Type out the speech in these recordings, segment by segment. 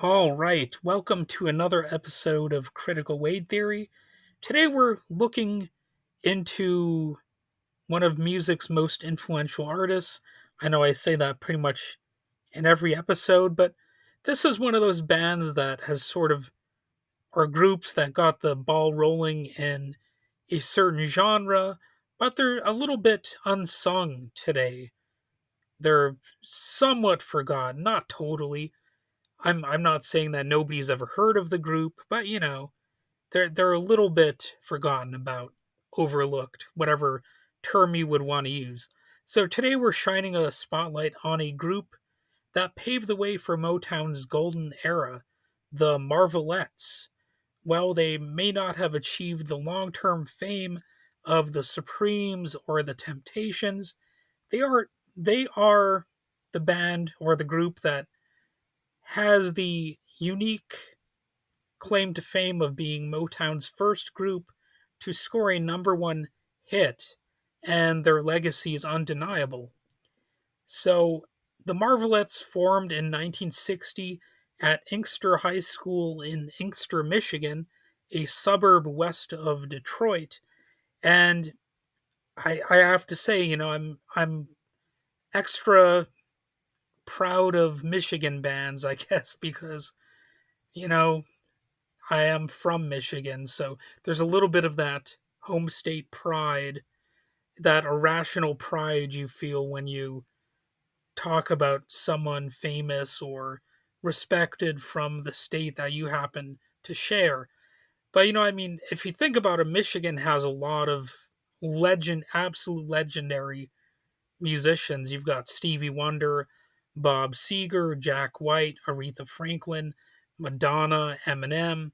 All right, welcome to another episode of Critical Weight Theory. Today we're looking into one of music's most influential artists. I know I say that pretty much in every episode, but this is one of those bands that has sort of, or groups that got the ball rolling in a certain genre, but they're a little bit unsung today. They're somewhat forgotten, not totally. I'm not saying that nobody's ever heard of the group, but they're a little bit forgotten about, overlooked, whatever term you would want to use. So today we're shining a spotlight on a group that paved the way for Motown's golden era, the Marvelettes. While they may not have achieved the long-term fame of the Supremes or the Temptations, they are the band or the group that has the unique claim to fame of being Motown's first group to score a number one hit, and their legacy is undeniable. So, the Marvelettes formed in 1960 at Inkster High School in Inkster, Michigan, a suburb west of Detroit. And I have to say, I'm extra proud of Michigan bands, I guess, because you know I am from Michigan, so there's a little bit of that home state pride, that irrational pride you feel when you talk about someone famous or respected from the state that you happen to share. But if you think about it, Michigan has a lot of absolute legendary musicians. You've got Stevie Wonder, Bob Seger, Jack White, Aretha Franklin, Madonna, Eminem.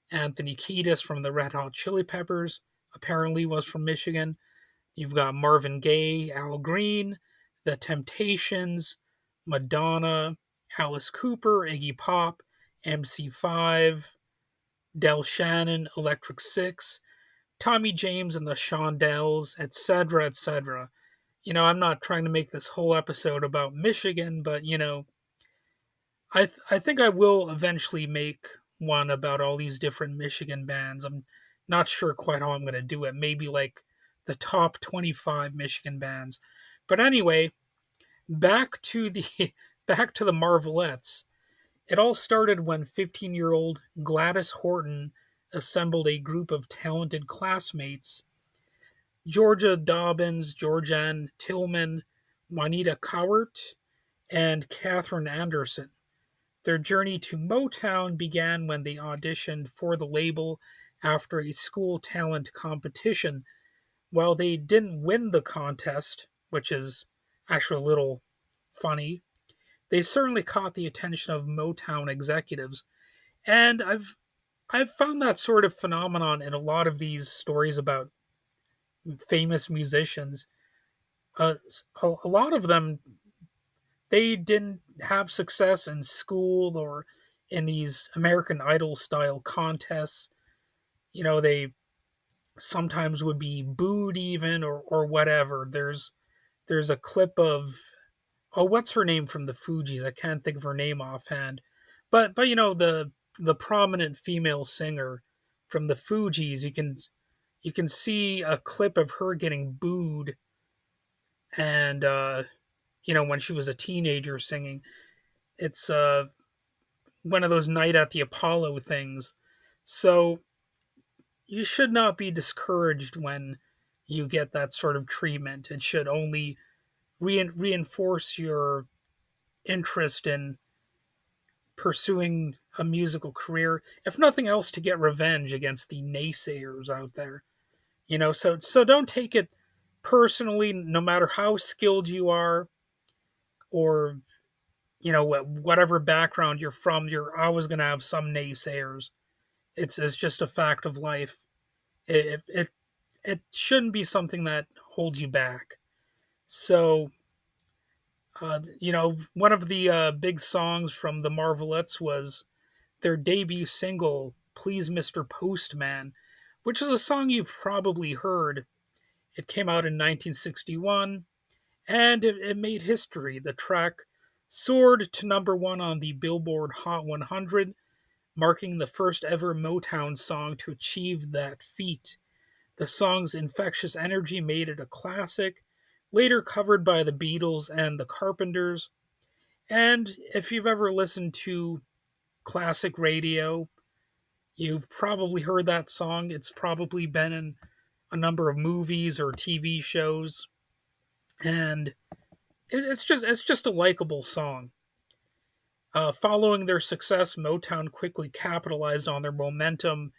Anthony Kiedis from the Red Hot Chili Peppers apparently was from Michigan. You've got Marvin Gaye, Al Green, The Temptations, Madonna, Alice Cooper, Iggy Pop, MC5, Del Shannon, Electric Six, Tommy James and the Shondells, etc., etc. I'm not trying to make this whole episode about Michigan, but I think I will eventually make one about all these different Michigan bands. I'm not sure quite how I'm going to do it. Maybe like the top 25 Michigan bands. But anyway, back to the back to the Marvelettes. It all started when 15-year-old Gladys Horton assembled a group of talented classmates: Georgia Dobbins, Georgianne Tillman, Juanita Cowart, and Catherine Anderson. Their journey to Motown began when they auditioned for the label after a school talent competition. While they didn't win the contest, which is actually a little funny, they certainly caught the attention of Motown executives. And I've found that sort of phenomenon in a lot of these stories about famous musicians. A lot of them, they didn't have success in school or in these American Idol style contests. They sometimes would be booed even or whatever. There's a clip of, oh, what's her name from the Fugees? I can't think of her name offhand. But the prominent female singer from the Fugees, you can see a clip of her getting booed, and when she was a teenager singing. It's one of those Night at the Apollo things. So you should not be discouraged when you get that sort of treatment. It should only reinforce your interest in pursuing a musical career, if nothing else, to get revenge against the naysayers out there. So don't take it personally, no matter how skilled you are, or whatever background you're from. You're always going to have some naysayers. It's just a fact of life. It shouldn't be something that holds you back. So, one of the big songs from the Marvelettes was their debut single, Please Mr. Postman, which is a song you've probably heard. It came out in 1961, and it made history. The track soared to number one on the Billboard Hot 100, marking the first ever Motown song to achieve that feat. The song's infectious energy made it a classic, later covered by the Beatles and the Carpenters. And if you've ever listened to classic radio, you've probably heard that song. It's probably been in a number of movies or TV shows, and it's just a likable song. Following their success, Motown quickly capitalized on their momentum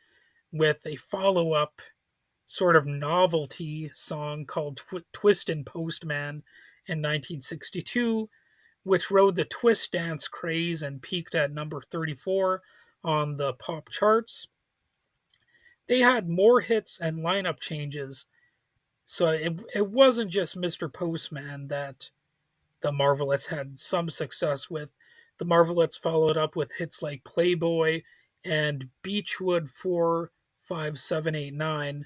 with a follow-up sort of novelty song called Twistin' Postman in 1962, which rode the twist dance craze and peaked at number 34 on the pop charts. They had more hits and lineup changes, so it wasn't just Mr. Postman that the Marvelettes had some success with. The Marvelettes followed up with hits like Playboy and Beechwood 45789,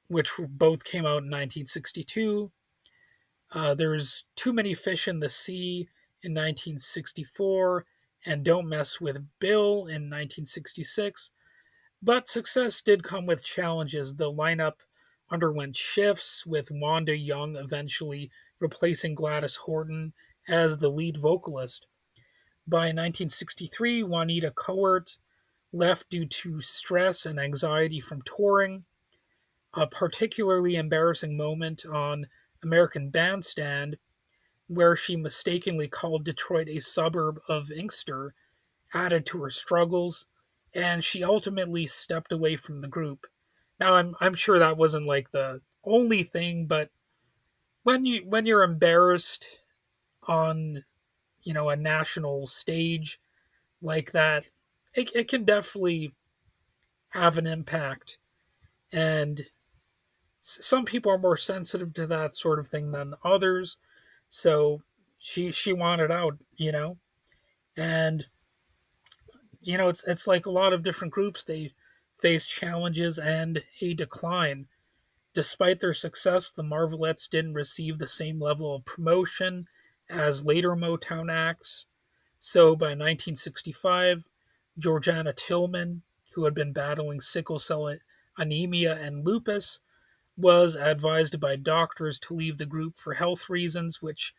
which both came out in 1962. There's Too Many Fish in the Sea in 1964, and Don't Mess with Bill in 1966. But success did come with challenges. The lineup underwent shifts, with Wanda Young eventually replacing Gladys Horton as the lead vocalist. By 1963, Juanita Coert left due to stress and anxiety from touring. A particularly embarrassing moment on American Bandstand, where she mistakenly called Detroit a suburb of Inkster, added to her struggles, and she ultimately stepped away from the group. Now, I'm sure that wasn't like the only thing, but when you're embarrassed on a national stage like that, it can definitely have an impact. And some people are more sensitive to that sort of thing than others. So she wanted out. And it's like a lot of different groups, they face challenges and a decline. Despite their success, the Marvelettes didn't receive the same level of promotion as later Motown acts. So by 1965, Georgiana Tillman, who had been battling sickle cell anemia and lupus, was advised by doctors to leave the group for health reasons, which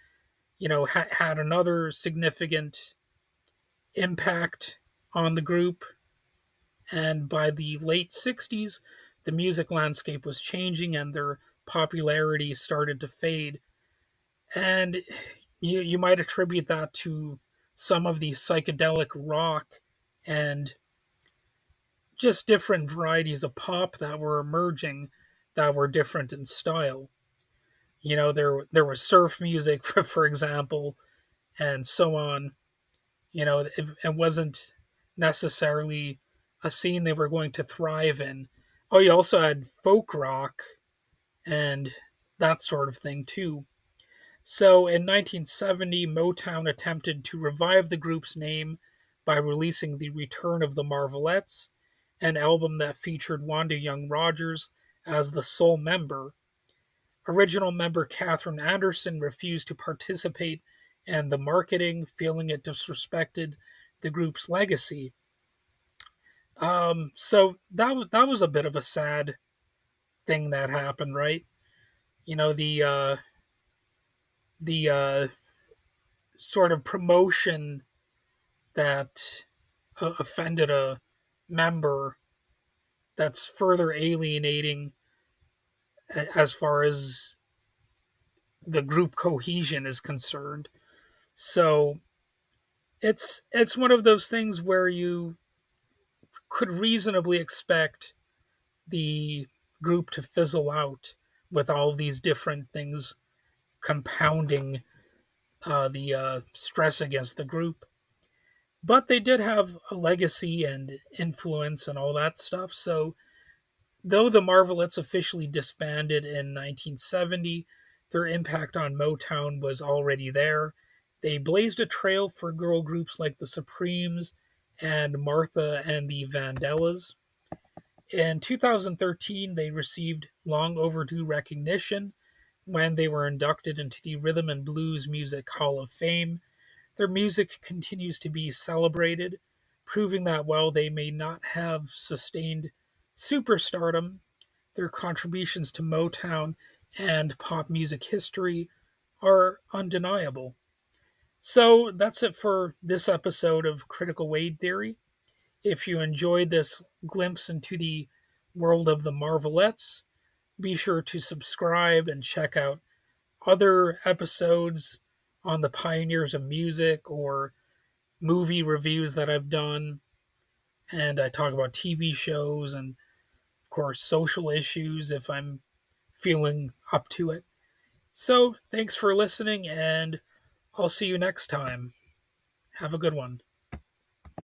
had another significant impact on the group. And by the late 60s, the music landscape was changing and their popularity started to fade. And you might attribute that to some of the psychedelic rock and just different varieties of pop that were emerging that were different in style. There was surf music, for example, and so on. It wasn't necessarily a scene they were going to thrive in. Oh, you also had folk rock and that sort of thing too. So in 1970, Motown attempted to revive the group's name by releasing The Return of the Marvelettes, an album that featured Wanda Young Rogers as the sole member. Original member Catherine Anderson refused to participate in the marketing, feeling it disrespected the group's legacy. So that was a bit of a sad thing that happened, right? The sort of promotion that offended a member, that's further alienating as far as the group cohesion is concerned. So it's one of those things where you could reasonably expect the group to fizzle out with all these different things compounding the stress against the group. But they did have a legacy and influence and all that stuff. So, though the Marvelettes officially disbanded in 1970, their impact on Motown was already there. They blazed a trail for girl groups like the Supremes and Martha and the Vandellas. In 2013, they received long overdue recognition when they were inducted into the Rhythm and Blues Music Hall of Fame. their music continues to be celebrated, proving that while they may not have sustained superstardom, their contributions to Motown and pop music history are undeniable. So that's it for this episode of Critical Wave Theory. If you enjoyed this glimpse into the world of the Marvelettes, be sure to subscribe and check out other episodes on the pioneers of music or movie reviews that I've done. And I talk about TV shows and, of course, social issues if I'm feeling up to it. So, thanks for listening, and I'll see you next time. Have a good one.